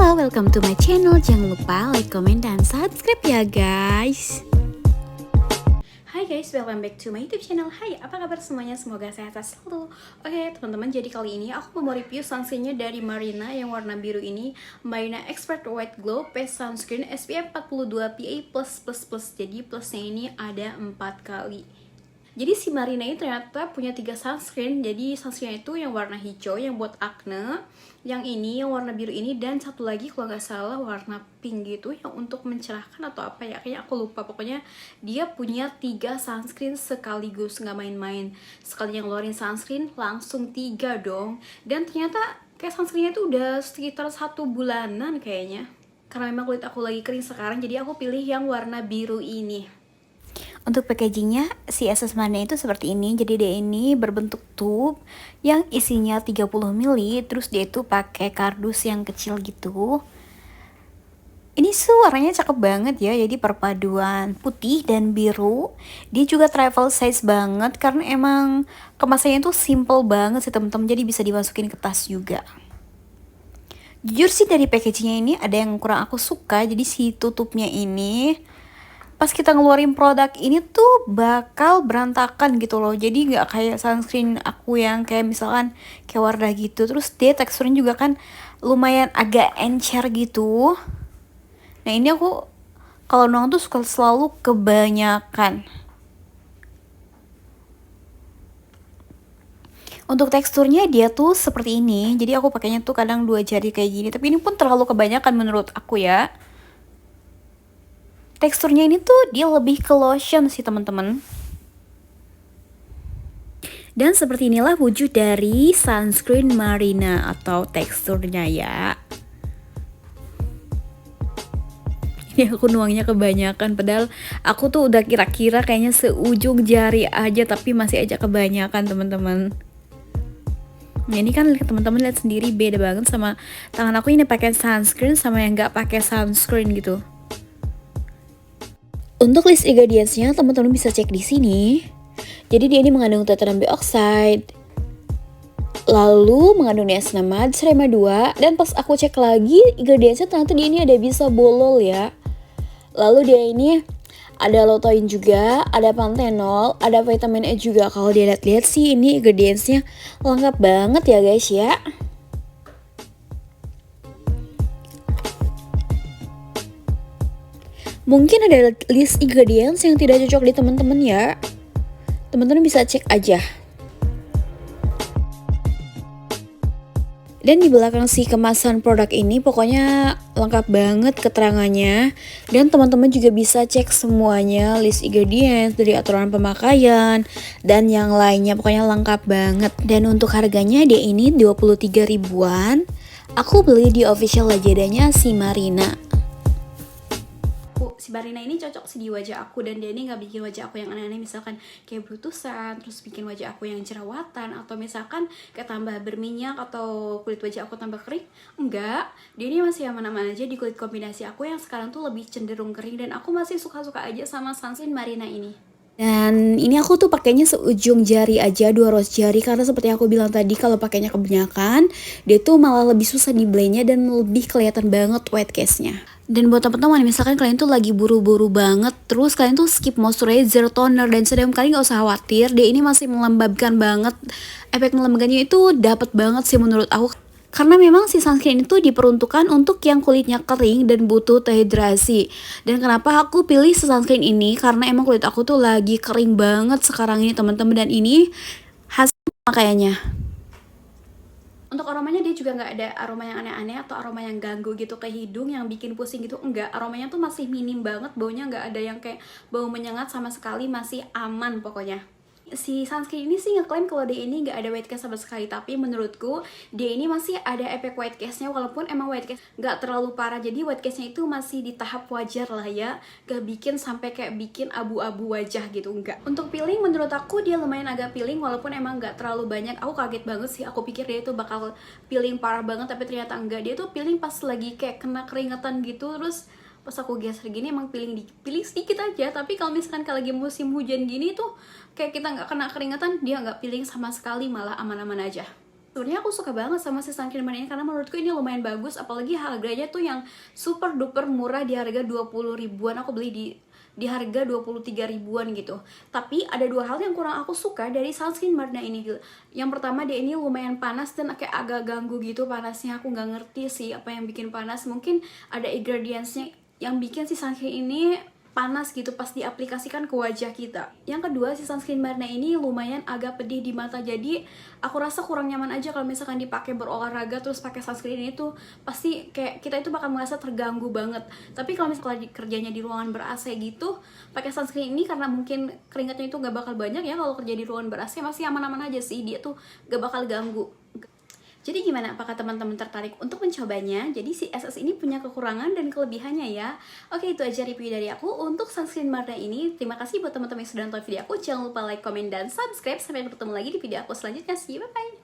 Halo, welcome to my channel. Jangan lupa like, comment, dan subscribe ya guys. Hai guys, welcome back to my YouTube channel. Hai, apa kabar semuanya? Semoga sehat selalu. Oke teman-teman, jadi kali ini aku mau review sunscreennya dari Marina yang warna biru ini, Marina Expert White Glow Face Sunscreen SPF 42 PA+++. Jadi plusnya ini ada 4 kali. Jadi si Marina ini ternyata punya 3 sunscreen. Jadi sunscreen itu yang warna hijau yang buat acne, yang ini yang warna biru ini, dan satu lagi kalau nggak salah warna pink gitu yang untuk mencerahkan atau apa ya, kayaknya aku lupa. Pokoknya dia punya 3 sunscreen sekaligus, nggak main-main. Sekali yang ngeluarin sunscreen langsung 3 dong. Dan ternyata kayak sunscreennya itu udah sekitar 1 bulanan kayaknya. Karena memang kulit aku lagi kering sekarang, jadi aku pilih yang warna biru ini. Untuk packagingnya, si Essence Marina itu seperti ini. Jadi dia ini berbentuk tube yang isinya 30 ml. Terus dia itu pakai kardus yang kecil gitu. Ini warnanya cakep banget ya. Jadi perpaduan putih dan biru. Dia juga travel size banget karena emang kemasannya itu simple banget sih temen-temen. Jadi bisa dimasukin ke tas juga. Jujur sih dari packagingnya ini ada yang kurang aku suka. Jadi si tutupnya ini, pas kita ngeluarin produk ini tuh bakal berantakan gitu loh. Jadi nggak kayak sunscreen aku yang kayak misalkan kayak Wardah gitu. Terus dia teksturnya juga kan lumayan agak encer gitu. Nah ini aku kalau nuang tuh suka selalu kebanyakan. Untuk teksturnya dia tuh seperti ini. Jadi aku pakainya tuh kadang 2 jari kayak gini. Tapi ini pun terlalu kebanyakan menurut aku ya. Teksturnya ini tuh dia lebih ke lotion sih teman-teman. Dan seperti inilah wujud dari sunscreen Marina atau teksturnya ya. Ini aku nuangnya kebanyakan, padahal aku tuh udah kira-kira kayaknya seujung jari aja, tapi masih aja kebanyakan teman-teman. Nah ini kan teman-teman lihat sendiri beda banget sama tangan aku ini pakai sunscreen sama yang nggak pakai sunscreen gitu. Untuk list ingredients-nya teman-teman bisa cek di sini. Jadi dia ini mengandung titanium dioxide, lalu mengandung niacinamide, cerama 2, dan pas aku cek lagi ingredients-nya ternyata dia ini ada bisa bolol ya. Lalu dia ini ada lutein juga, ada panthenol, ada vitamin E juga. Kalau dia lihat-lihat sih ini ingredients-nya lengkap banget ya guys ya. Mungkin ada list ingredients yang tidak cocok di teman-teman ya. Teman-teman bisa cek aja. Dan di belakang si kemasan produk ini pokoknya lengkap banget keterangannya. Dan teman-teman juga bisa cek semuanya, list ingredients dari aturan pemakaian dan yang lainnya, pokoknya lengkap banget. Dan untuk harganya dia ini 23 ribuan. Aku beli di official Lazadanya si Marina. Si Marina ini cocok sih di wajah aku, dan dia ini nggak bikin wajah aku yang aneh-aneh, misalkan kayak brutusan, terus bikin wajah aku yang jerawatan, atau misalkan kayak tambah berminyak atau kulit wajah aku tambah kering. Enggak, dia ini masih aman-aman aja di kulit kombinasi aku yang sekarang tuh lebih cenderung kering, dan aku masih suka-suka aja sama sunscreen Marina ini. Dan ini aku tuh pakainya seujung jari aja, 2 ros jari, karena seperti aku bilang tadi kalau pakainya kebanyakan dia tuh malah lebih susah di blendnya dan lebih kelihatan banget white case-nya. Dan buat teman-teman misalkan kalian tuh lagi buru-buru banget, terus kalian tuh skip moisturizer, toner, dan serum, kalian gak usah khawatir, dia ini masih melembabkan banget. Efek melembabkannya itu dapat banget sih menurut aku. Karena memang si sunscreen itu diperuntukkan untuk yang kulitnya kering dan butuh dehidrasi. Dan kenapa aku pilih si sunscreen ini? Karena emang kulit aku tuh lagi kering banget sekarang ini teman-teman, dan ini hasil makainya. Untuk aromanya dia juga nggak ada aroma yang aneh-aneh atau aroma yang ganggu gitu ke hidung yang bikin pusing gitu, enggak. Aromanya tuh masih minim banget, baunya nggak ada yang kayak bau menyengat sama sekali, masih aman pokoknya. Si sunscreen ini sih ngeklaim kalau dia ini nggak ada white cast sama sekali, tapi menurutku dia ini masih ada efek white cast-nya, walaupun emang white cast nggak terlalu parah. Jadi white cast-nya itu masih di tahap wajar lah ya, gak bikin sampai kayak bikin abu-abu wajah gitu, enggak. Untuk peeling menurut aku dia lumayan agak peeling, walaupun emang nggak terlalu banyak. Aku kaget banget sih, aku pikir dia itu bakal peeling parah banget, tapi ternyata enggak. Dia tuh peeling pas lagi kayak kena keringetan gitu, terus pas aku geser gini emang peeling sedikit aja. Tapi kalau misalkan kalau lagi musim hujan gini tuh kayak kita nggak kena keringetan, dia nggak peeling sama sekali, malah aman-aman aja. Sebenarnya aku suka banget sama si sunscreen Marna ini karena menurutku ini lumayan bagus, apalagi harganya tuh yang super duper murah di harga 20 ribuan. Aku beli di harga 23 ribuan gitu. Tapi ada dua hal yang kurang aku suka dari sunscreen Marna ini. Yang pertama, dia ini lumayan panas dan kayak agak ganggu gitu panasnya. Aku nggak ngerti sih apa yang bikin panas. Mungkin ada ingredientsnya yang bikin si sunscreen ini panas gitu pas diaplikasikan ke wajah kita. Yang kedua, si sunscreen Marna ini lumayan agak pedih di mata, jadi aku rasa kurang nyaman aja kalau misalkan dipakai berolahraga terus pakai sunscreen ini tuh pasti kayak kita itu bakal merasa terganggu banget. Tapi kalau misalkan kerjanya di ruangan ber-AC gitu, pakai sunscreen ini karena mungkin keringatnya itu gak bakal banyak ya, kalau kerja di ruangan ber-AC masih aman-aman aja sih, dia tuh gak bakal ganggu. Jadi gimana, apakah teman-teman tertarik untuk mencobanya? Jadi si SS ini punya kekurangan dan kelebihannya ya. Oke, itu aja review dari aku untuk sunscreen Marna ini. Terima kasih buat teman-teman yang sudah nonton video aku. Jangan lupa like, komen, dan subscribe. Sampai bertemu lagi di video aku selanjutnya. See you, bye-bye!